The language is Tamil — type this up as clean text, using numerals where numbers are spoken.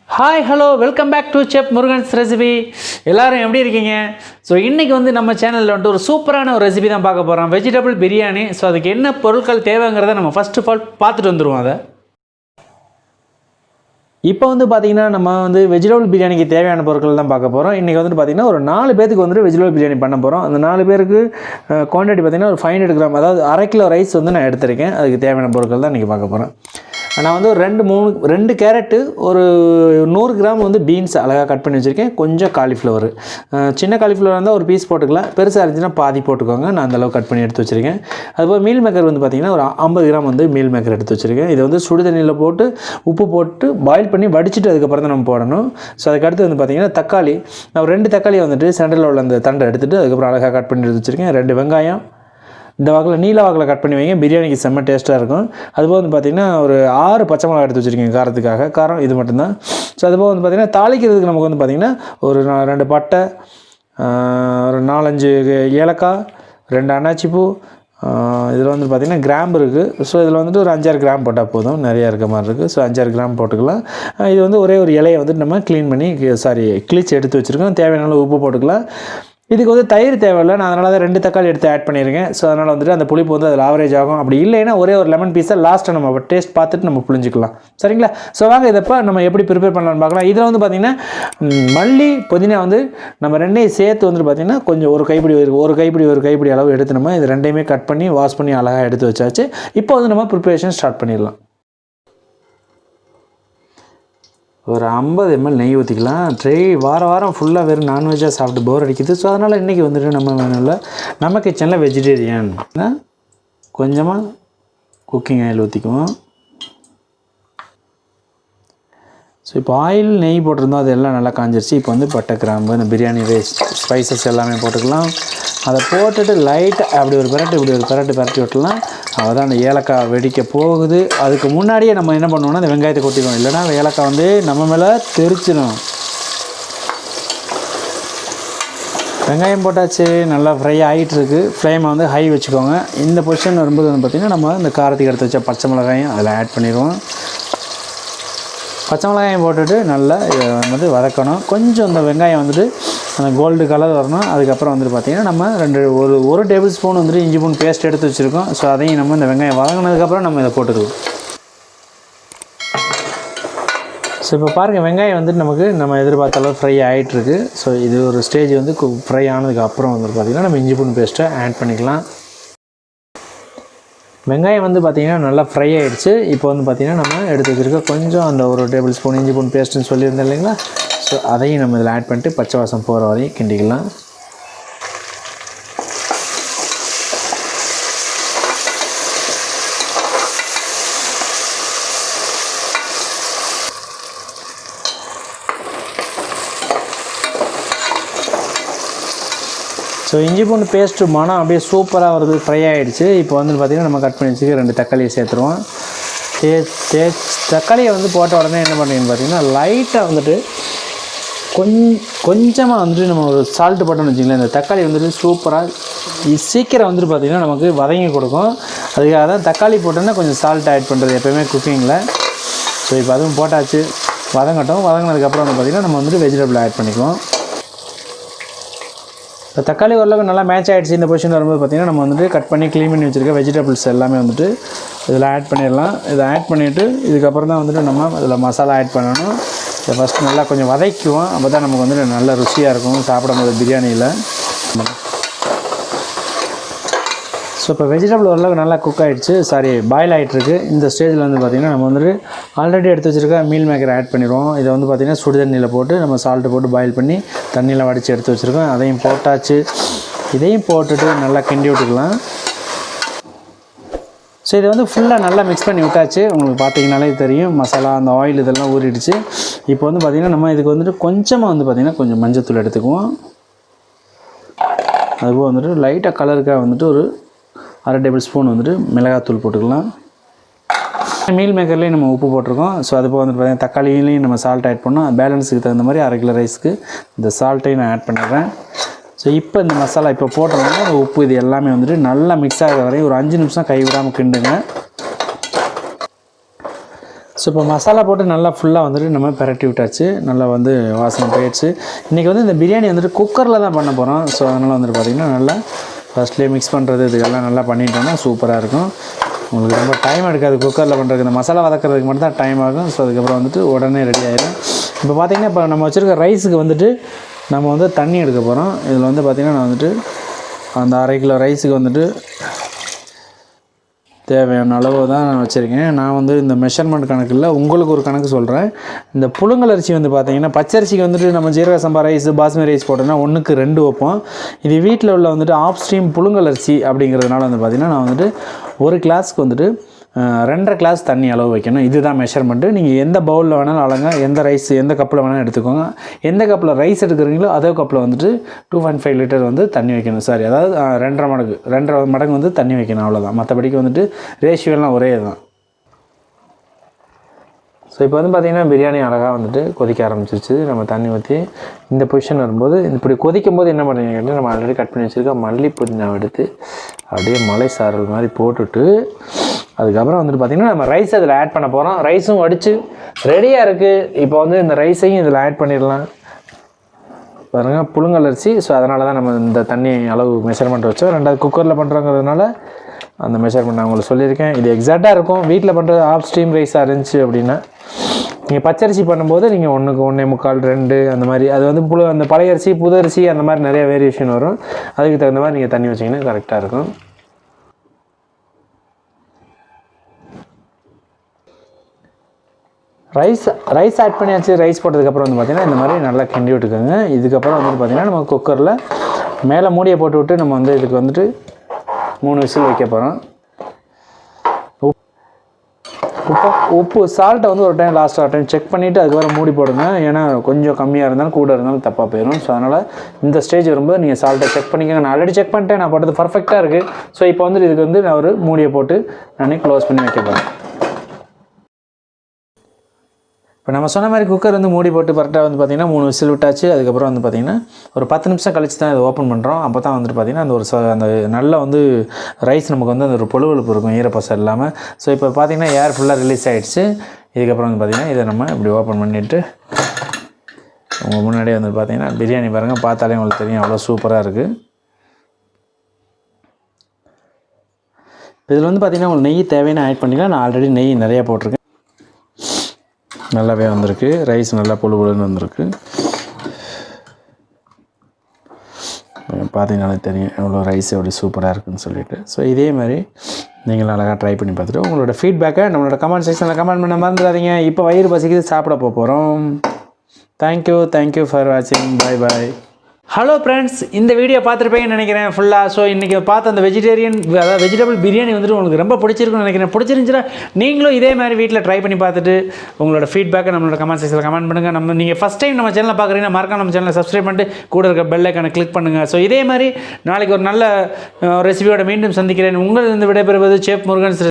Hi, hello, welcome back to Chefmurugan'srecipe. எல்லாரும் எப்படி இருக்கீங்க? ஸோ இன்றைக்கி வந்து நம்ம சேனலில் வந்துட்டு ஒரு சூப்பரான ஒரு ரெசிபி தான் பார்க்க போகிறோம். வெஜிடபிள் பிரியாணி. ஸோ அதுக்கு என்ன பொருட்கள் தேவைங்கிறத நம்ம ஃபஸ்ட் ஆஃப் ஆல் பார்த்துட்டு வந்துடுவோம். அதை இப்போ வந்து பார்த்திங்கன்னா நம்ம வந்து வெஜிடபிள் பிரியாணிக்கு தேவையான பொருட்கள் தான் பார்க்க போகிறோம். இன்றைக்கி வந்துட்டு பார்த்திங்கன்னா ஒரு 4 பேருக்கு வந்துட்டு வெஜிடபிள் பிரியாணி பண்ண போகிறோம். அந்த 4 பேருக்கு குவான்டிட்டி பார்த்திங்கன்னா ஒரு 500 கிராம், அதாவது 1/2 கிலோ ரைஸ் வந்து நான் எடுத்திருக்கேன். அதுக்கு தேவையான பொருட்கள் தான் இன்றைக்கி பார்க்க போகிறேன். நான் வந்து ஒரு 2 கேரட்டு, ஒரு 100 கிராம் வந்து பீன்ஸ் அழகாக கட் பண்ணி வச்சுருக்கேன். கொஞ்சம் காலிஃப்ளவர், சின்ன காலிஃப்ளவர் இருந்தால் ஒரு பீஸ் போட்டுக்கலாம், பெருசாக இருந்துச்சுன்னா பாதி போட்டுக்கோங்க. நான் அந்தளவு கட் பண்ணி எடுத்து வச்சுருக்கேன். அதுபோல் மீல் மேக்கர் வந்து பார்த்திங்கன்னா ஒரு 50 கிராம் வந்து மீல் மேக்கர் எடுத்து வச்சுருக்கேன். இதை வந்து சுடு தண்ணியில் போட்டு உப்பு போட்டு பாயில் பண்ணி வடிச்சிட்டு அதுக்கப்புறம் தான் நம்ம போடணும். ஸோ அதுக்கடுத்து வந்து பார்த்திங்கன்னா தக்காளி, நான் 2 தக்காளியை வந்துட்டு சென்டரில் உள்ள அந்த தண்டை எடுத்துகிட்டு அதுக்கப்புறம் அழகாக கட் பண்ணி எடுத்து வச்சுருக்கேன். 2 வெங்காயம் இந்த வாக்கில் நீல வாக்கில் கட் பண்ணி வைங்க, பிரியாணிக்கு செம்ம டேஸ்ட்டாக இருக்கும். அதுபோல் வந்து பார்த்திங்கன்னா ஒரு 6 பச்சை மிளகா எடுத்து வச்சுருக்கீங்க காரத்துக்காக, காரம் இது மட்டும்தான். ஸோ அதுபோல் வந்து பார்த்திங்கன்னா தாளிக்கிறதுக்கு நமக்கு வந்து பார்த்திங்கன்னா ஒரு 2 பட்டை, ஒரு 4-5 ஏலக்காய், 2 அன்னாச்சிப்பூ, இதில் வந்து பார்த்திங்கன்னா கிராம்பு இருக்குது. ஸோ இதில் வந்துட்டு ஒரு 5-6 கிராம் போட்டால் போதும், நிறையா இருக்க மாதிரி இருக்குது. ஸோ 5-6 கிராம் போட்டுக்கலாம். இது வந்து ஒரே ஒரு இலையை வந்துட்டு நம்ம க்ளீன் பண்ணி கிழிச்சு எடுத்து வச்சுருக்கோம். தேவையான உப்பு போட்டுக்கலாம். இதுக்கு வந்து தயிர் தேவையில்லை, நான் அதனால தான் 2 தக்காளி எடுத்து ஆட் பண்ணியிருக்கேன். ஸோ அதனால் வந்துட்டு அந்த புளிப்பு வந்து அதில் ஆவரேஜ் ஆகும். அப்படி இல்லைன்னா ஒரே ஒரு லெமன் பீஸை லாஸ்ட்டாக நம்ம டேஸ்ட் பார்த்துட்டு நம்ம புளிஞ்சிக்கலாம். சரிங்களா? ஸோ வாங்க இதப்போ நம்ம எப்படி ப்ரிப்பேர் பண்ணலான்னு பார்க்கலாம். இதில் வந்து பார்த்திங்கன்னா மல்லி புதினா வந்து நம்ம 2ஐயும் சேர்த்து வந்துட்டு பார்த்திங்கன்னா கொஞ்சம் ஒரு கைப்பிடி அளவு எடுத்து நம்ம இது 2ஐயுமே கட் பண்ணி வாஷ் பண்ணி அழகாக எடுத்து வச்சாச்சு. இப்போ வந்து நம்ம ப்ரிப்பரேஷன் ஸ்டார்ட் பண்ணிடலாம். ஒரு 50 ml நெய் ஊற்றிக்கலாம். வாரம் ஃபுல்லாக வெறும் நான்வெஜ்ஜாக சாப்பிட்டு போர் அடிக்குது. ஸோ அதனால் இன்றைக்கி வந்துட்டு நம்ம வேணும்ல, நம்ம கிச்சனில் வெஜிடேரியன் கொஞ்சமாக குக்கிங் ஆயில் ஊற்றிக்குவோம். ஸோ இப்போ ஆயில் நெய் போட்டிருந்தோம், அது எல்லாம் நல்லா காஞ்சிருச்சு. இப்போ வந்து பட்டை, கிராம்பு, இந்த பிரியாணி ரைஸ் ஸ்பைசஸ் எல்லாமே போட்டுக்கலாம். அதை போட்டுட்டு லைட்டாக அப்படி ஒரு பரட்டி விட்டுலாம். அதுதான் அந்த ஏலக்காய் வெடிக்க போகுது. அதுக்கு முன்னாடியே நம்ம என்ன பண்ணுவோம்னா அந்த வெங்காயத்தை கொட்டிடுவோம், இல்லைனா ஏலக்காய் வந்து நம்ம மேலே தெரிச்சிடும். வெங்காயம் போட்டாச்சு, நல்லா ஃப்ரை ஆகிட்டுருக்கு. ஃப்ளேமை வந்து ஹை வச்சுக்கோங்க. இந்த பொசிஷன் வரும்போது வந்து பார்த்திங்கன்னா நம்ம இந்த காரத்துக்கு எடுத்து வச்ச பச்சை மிளகாயும் அதில் ஆட் பண்ணிடுவோம். பச்சை மிளகாயம் போட்டுட்டு நல்லா வந்து வதக்கணும். கொஞ்சம் இந்த வெங்காயம் வந்துட்டு அந்த கோல்டு கலர் வரணும். அதுக்கப்புறம் வந்துட்டு பார்த்திங்கன்னா நம்ம ஒரு டேபிள் ஸ்பூன் வந்துட்டு இஞ்சி பூண்டு பேஸ்ட் எடுத்து வச்சுருக்கோம். ஸோ அதையும் நம்ம இந்த வெங்காயம் வதங்கினதுக்கப்புறம் நம்ம இதை போட்டுருவோம். ஸோ இப்போ பாருங்கள், வெங்காயம் வந்துட்டு நம்ம எதிர்பார்த்த அளவு ஃப்ரை ஆகிட்டுருக்கு. ஸோ இது ஒரு ஸ்டேஜ் வந்து ஃப்ரை ஆனதுக்கப்புறம் வந்துட்டு பார்த்திங்கன்னா நம்ம இஞ்சி பூண்டு பேஸ்ட்டை ஆட் பண்ணிக்கலாம். வெங்காயம் வந்து பார்த்திங்கன்னா நல்லா ஃப்ரை ஆகிடுச்சு. இப்போ வந்து பார்த்திங்கன்னா நம்ம எடுத்து வச்சுருக்க கொஞ்சம் அந்த ஒரு டேபிள் ஸ்பூன் இஞ்சி பூண்டு பேஸ்ட்டுன்னு சொல்லியிருந்தேன் இல்லைங்களா? ஸோ அதையும் நம்ம இதில் ஆட் பண்ணிட்டு பச்சை வாசம் போகிற வரையும் கிண்டிக்கலாம். ஸோ இஞ்சி பூண்டு பேஸ்ட்டு மனம் அப்படியே சூப்பராக வருது, ஃப்ரை ஆகிடுச்சு. இப்போ வந்து பார்த்திங்கன்னா நம்ம கட் பண்ணி வச்சுக்க 2 தக்காளியை சேர்த்துருவோம். தக்காளியை வந்து போட்ட உடனே என்ன பண்ணுறீங்கன்னு பார்த்திங்கன்னா லைட்டாக வந்துட்டு கொஞ்சமாக வந்துட்டு நம்ம ஒரு சால்ட்டு போட்டோம்னு வச்சுங்களேன், இந்த தக்காளி வந்துட்டு சூப்பராக சீக்கிரம் வந்துட்டு பார்த்திங்கன்னா நமக்கு வதங்கி கொடுக்கும். அதுக்காக தான் தக்காளி போட்டோன்னா கொஞ்சம் சால்ட் ஆட் பண்ணுறது எப்போயுமே குக்கிங்கில். ஸோ இப்போ அதுவும் போட்டாச்சு, வதங்கினதுக்கப்புறம் வந்து பார்த்திங்கன்னா நம்ம வந்துட்டு வெஜிடபிள் ஆட் பண்ணிக்குவோம். இப்போ தக்காளி ஓரளவுக்கு நல்லா மேட்ச் ஆகிடுச்சு. இந்த பொசிஷன் வரும்போது பார்த்திங்கன்னா நம்ம வந்துட்டு கட் பண்ணி க்ளீன் பண்ணி வச்சுருக்க வெஜிடபிள்ஸ் எல்லாமே வந்துட்டு இதில் ஆட் பண்ணிடலாம். இதை ஆட் பண்ணிவிட்டு இதுக்கப்புறம் தான் வந்துட்டு நம்ம இதில் மசாலா ஆட் பண்ணணும். இதை ஃபஸ்ட்டு நல்லா கொஞ்சம் வதக்குவோம். அப்போ தான் நமக்கு வந்துட்டு நல்ல ருசியாக இருக்கும் சாப்பிடும்போது பிரியாணியில். ஸோ இப்போ வெஜிடபிள் ஓரளவுக்கு நல்லா குக் ஆகிடுச்சு, பாயில் ஆகிட்டுருக்கு. இந்த ஸ்டேஜில் வந்து பார்த்திங்கன்னா நம்ம வந்துட்டு ஆல்ரெடி எடுத்து வச்சுருக்க மீல் மேக்கர் ஆட் பண்ணிடுவோம். இதை வந்து பார்த்திங்கன்னா சுடு தண்ணியில் போட்டு நம்ம சால்ட்டு போட்டு பாயில் பண்ணி தண்ணியில் வடித்து எடுத்து வச்சுருக்கோம். அதையும் போட்டாச்சு. இதையும் போட்டுட்டு நல்லா கிண்டி விட்டுக்கலாம். ஸோ இதை வந்து ஃபுல்லாக நல்லா மிக்ஸ் பண்ணி விட்டாச்சு. உங்களுக்கு பார்த்திங்கனாலே தெரியும், மசாலா அந்த ஆயில் இதெல்லாம் ஊறிடுச்சு. இப்போ வந்து பார்த்திங்கன்னா நம்ம இதுக்கு வந்துட்டு கொஞ்சமாக வந்து பார்த்திங்கன்னா கொஞ்சம் மஞ்சத்தூள் எடுத்துக்குவோம். அதுபோல் வந்துட்டு லைட்டாக கலருக்காக வந்துட்டு ஒரு 1/2 டேபிள் ஸ்பூன் வந்துட்டு மிளகாத்தூள் போட்டுக்கலாம். மீல் மேக்கர்லேயும் நம்ம உப்பு போட்டிருக்கோம். ஸோ அதுபோல் வந்துட்டு பார்த்திங்கன்னா தக்காளியிலையும் நம்ம சால்ட் ஆட் பண்ணோம். பேலன்ஸுக்கு தகுந்த மாதிரி 1/2 கிலோ ரைஸ்க்கு இந்த சால்ட்டையும் நான் ஆட் பண்ணிடுறேன். ஸோ இப்போ இந்த மசாலா இப்போ போட்டோம்னா உப்பு இது எல்லாமே வந்துட்டு நல்லா மிக்ஸ் ஆகிற வரையும் ஒரு 5 நிமிஷம் கைவிடாமல் கிண்டுங்க. ஸோ இப்போ மசாலா போட்டு நல்லா ஃபுல்லாக வந்துட்டு நம்ம பிரட்டி விட்டாச்சு, நல்லா வந்து வாசனை போயிடுச்சு. இன்றைக்கி வந்து இந்த பிரியாணி வந்துட்டு குக்கரில் தான் பண்ண போகிறோம். ஸோ அதனால் வந்துட்டு பார்த்திங்கன்னா நல்லா ஃபஸ்ட்லேயே மிக்ஸ் பண்ணுறது இதுக்கெல்லாம் நல்லா பண்ணிட்டோம்னா சூப்பராக இருக்கும். உங்களுக்கு ரொம்ப டைம் எடுக்காது குக்கரில் பண்ணுறதுக்கு, இந்த மசாலா வதக்கிறதுக்கு மட்டும் தான் டைம் ஆகும். ஸோ அதுக்கப்புறம் வந்துட்டு உடனே ரெடி ஆகிடும். இப்போ பார்த்திங்கன்னா இப்போ நம்ம வச்சுருக்க ரைஸுக்கு வந்துட்டு நம்ம வந்து தண்ணி எடுக்க போகிறோம். இதில் வந்து பார்த்திங்கன்னா நான் வந்துட்டு அந்த 1/2 கிலோ ரைஸுக்கு வந்துட்டு தேவையான அளவு தான் நான் வச்சுருக்கேன். நான் வந்து இந்த மெஷர்மெண்ட் கணக்கு இல்லை, உங்களுக்கு ஒரு கணக்கு சொல்கிறேன். இந்த புழுங்கலரிசி வந்து பார்த்திங்கன்னா பச்சரிசிக்கு வந்துட்டு நம்ம ஜீரக சம்பா ரைஸ் பாஸ்மதி ரைஸ் போட்டோன்னா 1க்கு 2 வைப்போம். இது வீட்டில் உள்ள வந்துட்டு ஆஃப் ஸ்ட்ரீம் புழுங்கலரிசி அப்படிங்கிறதுனால வந்து பார்த்திங்கன்னா நான் வந்துட்டு ஒரு கிளாஸ்க்கு வந்துட்டு 2.5 கிளாஸ் தண்ணி அளவு வைக்கணும். இதுதான் மெஷர்மெண்ட்டு. நீங்கள் எந்த பவுலில் வேணாலும் அளங்க, எந்த ரைஸ் எந்த கப்பில் வேணாலும் எடுத்துக்கோங்க. எந்த கப்பில் ரைஸ் எடுக்கிறீங்களோ அதே கப்பில் வந்துட்டு 2.5 லிட்டர் வந்து தண்ணி வைக்கணும். சாரி, அதாவது 2.5 மடங்கு வந்து தண்ணி வைக்கணும், அவ்வளோதான். மற்றபடிக்கு வந்துட்டு ரேஷியோலாம் ஒரே தான். ஸோ இப்போ வந்து பார்த்திங்கன்னா பிரியாணி அழகாக வந்துட்டு கொதிக்க ஆரம்பிச்சிருச்சு. நம்ம தண்ணி ஊற்றி இந்த பொசிஷன் வரும்போது இப்படி கொதிக்கும் போது என்ன பண்ணுறீங்க கேட்டால், நம்ம ஆல்ரெடி கட் பண்ணி வச்சுருக்க மல்லி புதினாவை எடுத்து அப்படியே மலை சாரல் மாதிரி போட்டுட்டு அதுக்கப்புறம் வந்துட்டு பார்த்திங்கன்னா நம்ம ரைஸ் அதில் ஆட் பண்ண போகிறோம். ரைஸும் வடித்து ரெடியாக இருக்குது. இப்போ வந்து இந்த ரைஸையும் இதில் ஆட் பண்ணிடலாம். பாருங்கள், புழுங்கலரிசி. ஸோ அதனால தான் நம்ம இந்த தண்ணி அளவு மெஷர்மெண்ட் வச்சோம். 2வது குக்கரில் பண்ணுறோங்கிறதுனால அந்த மெஷர்மெண்ட் நான் உங்களுக்கு சொல்லியிருக்கேன். இது எக்ஸாக்டாக இருக்கும். வீட்டில் பண்ணுறது ஆஃப் ஸ்ட்ரீம் ரைஸாக இருந்துச்சு அப்படின்னா, நீங்கள் பச்சரிசி பண்ணும்போது நீங்கள் 1க்கு 1.25 2 அந்த மாதிரி, அது வந்து அந்த பழைய அரிசி புது அரிசி அந்த மாதிரி நிறைய வேரியேஷன் வரும். அதுக்கு தகுந்த மாதிரி நீங்கள் தண்ணி வச்சிங்கன்னா கரெக்டாக இருக்கும். ரைஸ் ஆட் பண்ணியாச்சு. ரைஸ் போட்டதுக்கப்புறம் வந்து பார்த்திங்கன்னா இந்த மாதிரி நல்லா கிண்டி விட்டுக்கோங்க. இதுக்கப்புறம் வந்து பார்த்திங்கன்னா நம்ம குக்கரில் மேலே மூடியை போட்டு விட்டு நம்ம வந்து இதுக்கு வந்துட்டு 3 விசில் வைக்க போகிறோம். உப்பு சால்ட்டை வந்து ஒரு டைம் லாஸ்ட்டாக டைம் செக் பண்ணிவிட்டு அதுக்கப்புறம் மூடி போடுங்க. ஏன்னா கொஞ்சம் கம்மியாக இருந்தாலும் கூட இருந்தாலும் தப்பாக போயிடும். ஸோ அதனால் இந்த ஸ்டேஜ் வரும்போது நீங்கள் சால்ட்டை செக் பண்ணிக்கோங்க. நான் ஆல்ரெடி செக் பண்ணிட்டேன், நான் போட்டது பர்ஃபெக்டாக இருக்குது. ஸோ இப்போ வந்து இதுக்கு வந்து நான் ஒரு மூடியை போட்டு நான் க்ளோஸ் பண்ணி வைக்க போகிறேன். இப்போ நம்ம சொன்ன மாதிரி குக்கர் வந்து மூடி போட்டு கரெக்டாக வந்து பார்த்திங்கன்னா 3 விசில் விட்டாச்சு. அதுக்கப்புறம் வந்து பார்த்திங்கன்னா ஒரு 10 நிமிஷம் கழிச்சு தான் இதை ஓப்பன் பண்ணுறோம். அப்போ தான் வந்துட்டு பார்த்திங்கன்னா அந்த நல்லா வந்து ரைஸ் நமக்கு வந்து அந்த ஒரு பொழுவெழுப்பு இருக்கும், ஈரப்பசம் இல்லாமல். ஸோ இப்போ பார்த்திங்கன்னா ஏர் ஃபுல்லாக ரிலீஸ் ஆகிடுச்சு. இதுக்கப்புறம் வந்து பார்த்திங்கன்னா இதை நம்ம இப்படி ஓப்பன் பண்ணிவிட்டு உங்கள் முன்னாடியே வந்து பார்த்திங்கன்னா பிரியாணி பாருங்கள், பார்த்தாலே உங்களுக்கு தெரியும் அவ்வளோ சூப்பராக இருக்குது. இதில் வந்து பார்த்திங்கன்னா உங்களுக்கு நெய் தேவையான ஆட் பண்ணிக்கலாம். நான் ஆல்ரெடி நெய் நிறையா போட்டிருக்கேன். நல்லாவே வந்திருக்கு. ரைஸ் நல்லா பொழுன்னு வந்திருக்கு. பார்த்தீங்கன்னாலே தெரியும் எவ்வளோ ரைஸ் எப்படி சூப்பராக இருக்குதுன்னு சொல்லிட்டு. ஸோ இதே மாதிரி நீங்கள் அழகாக ட்ரை பண்ணி பார்த்துட்டு உங்களோட ஃபீட்பேக்கை நம்மளோட கமெண்ட் செக்ஷனில் கமெண்ட் பண்ண மறந்துடாதீங்க. இப்போ வயிறு பசிக்குது, சாப்பிட போகிறோம். தேங்க்யூ ஃபார் வாட்சிங். பாய் பாய். ஹலோ ஃப்ரெண்ட்ஸ், இந்த வீடியோ பார்த்துருப்பீங்கன்னு நினைக்கிறேன் ஃபுல்லாக. ஸோ இன்றைக்கி பார்த்த அந்த வெஜிடபிள் பிரியாணி வந்துட்டு உங்களுக்கு ரொம்ப பிடிச்சிருக்குன்னு நினைக்கிறேன். பிடிச்சிருந்துச்சுன்னா நீங்களும் இதே மாதிரி வீட்டில் ட்ரை பண்ணி பார்த்துட்டு உங்களோட ஃபீட்பேக்கை நம்மளோட கமெண்ட் செக்ஷனில் கமெண்ட் பண்ணுங்கள். நீங்கள் ஃபஸ்ட் டைம் நம்ம சேனலில் பார்க்குறீங்கன்னா மறக்காம நம்ம சேனலை சப்ஸ்கிரைப் பண்ணிட்டு கூட இருக்க பெல் ஐக்கானை கிளிக் பண்ணுங்கள். ஸோ இதே மாதிரி நாளைக்கு ஒரு நல்ல ரெசிபியோட மீண்டும் சந்திக்கிறேன். உங்கள் விடைபெறுவது செஃப் முருகன்.